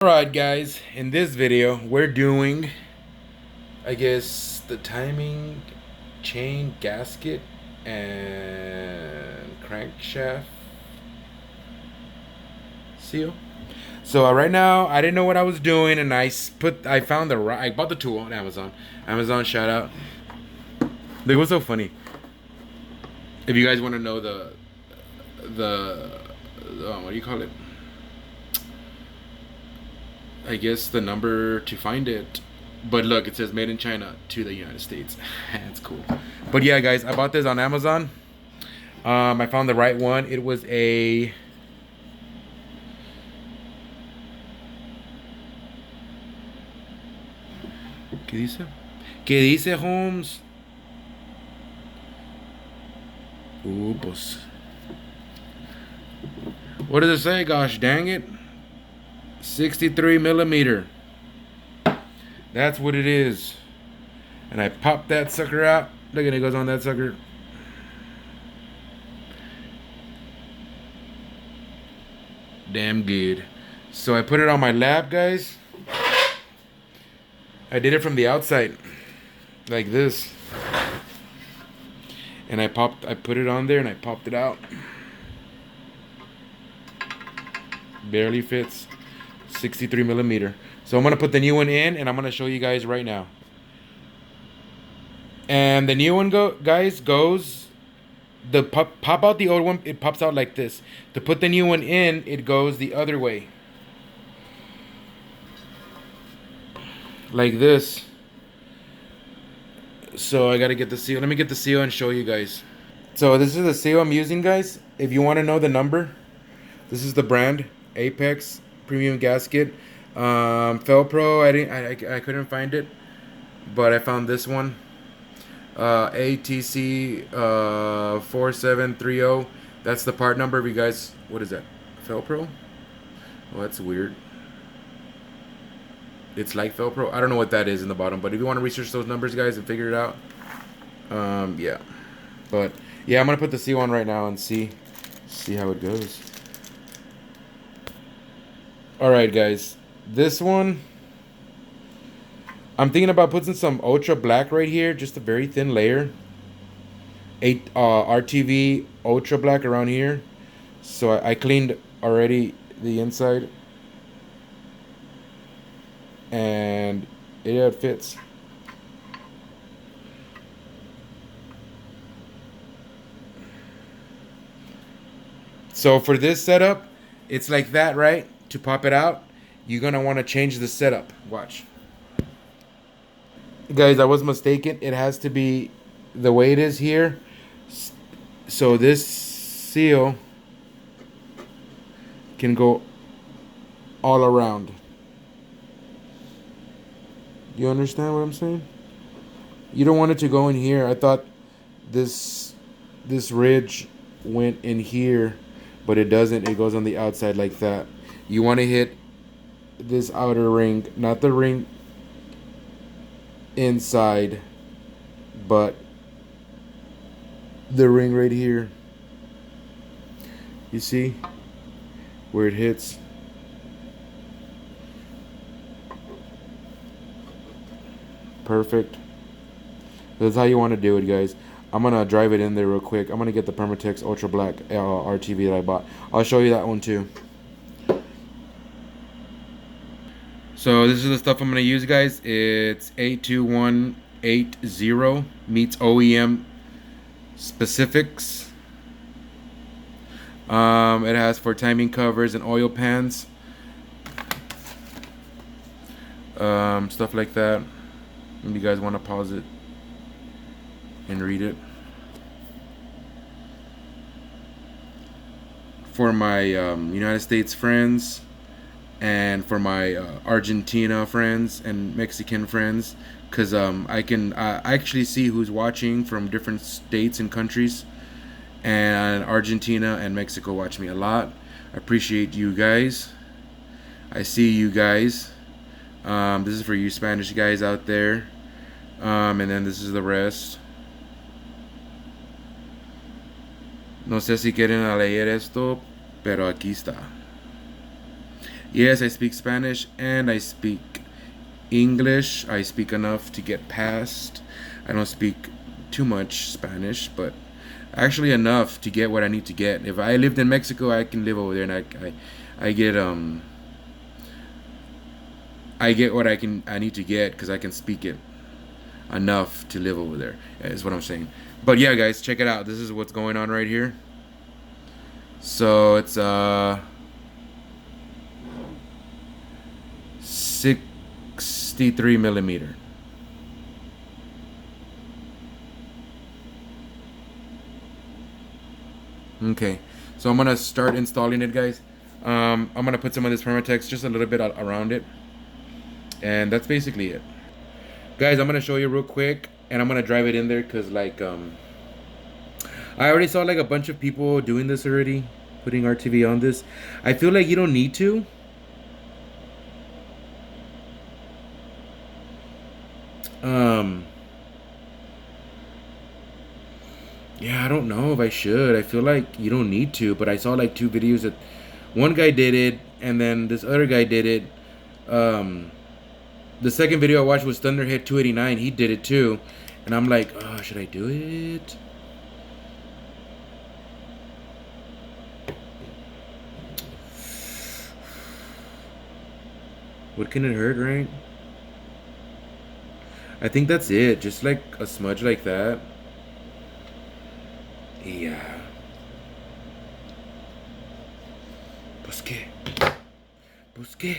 Alright guys, in this video we're doing, I guess, the timing chain gasket and crankshaft seal. So right now I didn't know what I was doing, and I found I bought the tool on Amazon. Amazon, shout out. Look, what's so funny. If you guys want to know the what do you call it? I guess the number to find it. But look, it says made in China to the United States. That's cool. But yeah, guys, I bought this on Amazon. I found the right one. It was a ¿Qué dice? ¿Qué dice, Holmes? Pues. What does it say? Gosh dang it. 63 millimeter. That's what it is. And I popped that sucker out. Look at it, goes on that sucker. Damn good. So I put it on my lap, guys. I did it from the outside, like this. And I put it on there and I popped it out. Barely fits. 63 millimeter. So I'm gonna put the new one in, and I'm gonna show you guys right now. And the new one goes. The pop out the old one. It pops out like this. To put the new one in, it goes the other way, like this. So I gotta get the seal. Let me get the seal and show you guys. So this is the seal I'm using, guys. If you want to know the number, this is the brand Apex Premium Gasket. Felpro. I couldn't find it, but I found this one. ATC 4730. That's the part number. If you guys, what is that? Felpro? Well, that's weird. It's like Felpro. I don't know what that is in the bottom, but if you want to research those numbers, guys, and figure it out, yeah. But yeah, I'm gonna put the seal on right now and see how it goes. All right, guys. This one, I'm thinking about putting some ultra black right here, just a very thin layer. RTV ultra black around here. So I cleaned already the inside, and it fits. So for this setup, it's like that, right? To pop it out, you're gonna want to change the setup. Watch. Guys, I was mistaken. It has to be the way it is here. So this seal can go all around. You understand what I'm saying? You don't want it to go in here. I thought this ridge went in here, but it doesn't. It goes on the outside like that. You want to hit this outer ring, not the ring inside, but the ring right here. You see where it hits? Perfect. That's how you want to do it, guys. I'm gonna drive it in there real quick. I'm gonna get the Permatex Ultra Black RTV that I bought. I'll show you that one too. So this is the stuff I'm gonna use, guys. It's 82180 meets OEM specifics. It has for timing covers and oil pans, stuff like that. If you guys want to pause it and read it. For my United States friends, and for my Argentina friends and Mexican friends, because I actually see who's watching from different states and countries, and Argentina and Mexico watch me a lot. I appreciate you guys. I see you guys. This is for you Spanish guys out there, and then this is the rest. No sé si quieren leer esto, pero aquí está. Yes, I speak Spanish and I speak English. I speak enough to get past. I don't speak too much Spanish, but actually enough to get what I need to get. If I lived in Mexico, I can live over there, and I get I get what I need to get because I can speak it enough to live over there. Is what I'm saying. But yeah, guys, check it out. This is what's going on right here. So it's 63 millimeter. Okay, so I'm gonna start installing it, guys. I'm gonna put some of this permatex just a little bit around it, and that's basically it, guys. I'm gonna show you real quick, and I'm gonna drive it in there because like I already saw like a bunch of people doing this already, putting RTV on this. I feel like you don't need to. Um, yeah, I don't know if I should. I feel like you don't need to, but I saw like two videos that one guy did it, and then this other guy did it. Um, the second video I watched was Thunderhead 289. He did it too, and I'm like, oh, should I do it? What can it hurt, right? I think that's it. Just like a smudge like that. Yeah. Pues qué? Pues qué?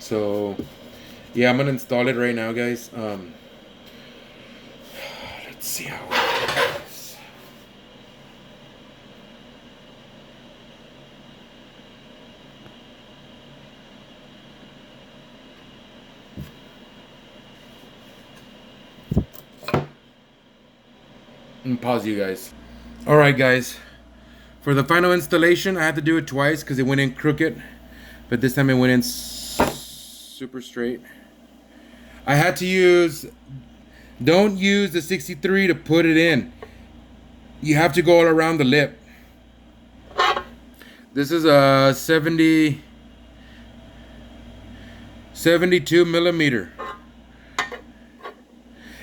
So, yeah, I'm gonna install it right now, guys. Let's see how it goes. And pause, you guys. All right, guys. For the final installation, I had to do it twice because it went in crooked, but this time it went in super straight. I had to use. Don't use the 63 to put it in. You have to go all around the lip. This is a 72 millimeter.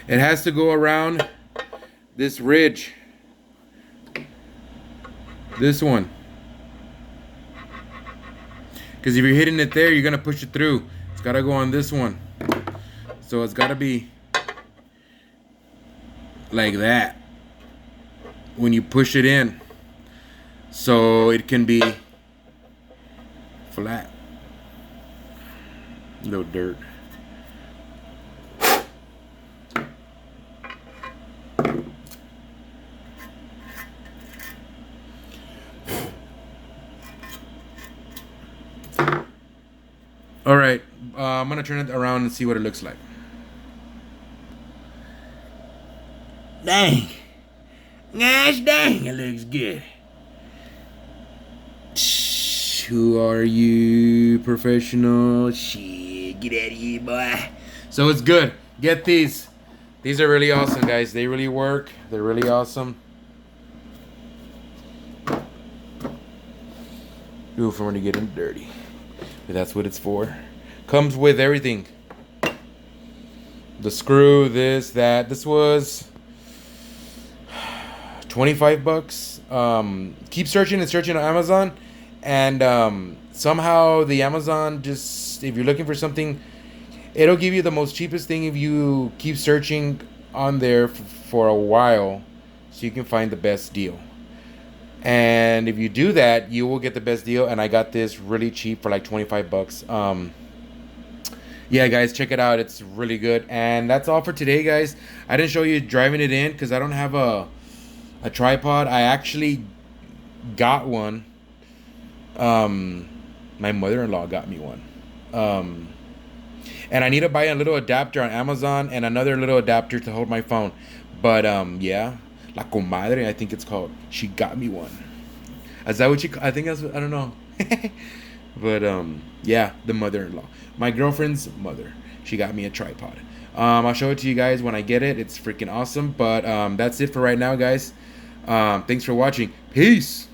It has to go around this ridge. This one. Because if you're hitting it there, you're going to push it through. It's got to go on this one. So it's got to be like that when you push it in. So it can be flat. No dirt. All right, I'm gonna turn it around and see what it looks like. Dang, gosh dang, it looks good. Who are you, professional? Shit, get out of here, boy. So it's good. Get these. These are really awesome, guys. They really work. They're really awesome. Ooh, if I'm gonna get them dirty. But that's what it's for. Comes with everything. The screw, this, that. This was 25 bucks. Keep searching and searching on Amazon. And somehow the Amazon just, if you're looking for something, it'll give you the most cheapest thing if you keep searching on there for a while so you can find the best deal. And if you do that, you will get the best deal. And I got this really cheap for like 25 bucks. Yeah, guys, check it out. It's really good. And that's all for today, guys. I didn't show you driving it in because I don't have a tripod. I actually got one. Um, my mother-in-law got me one. Um, and I need to buy a little adapter on Amazon and another little adapter to hold my phone. But yeah, La Comadre, I think it's called. She got me one. Is that what you? I think that's. I don't know. But yeah, the mother-in-law, my girlfriend's mother. She got me a tripod. I'll show it to you guys when I get it. It's freaking awesome. But that's it for right now, guys. Thanks for watching. Peace.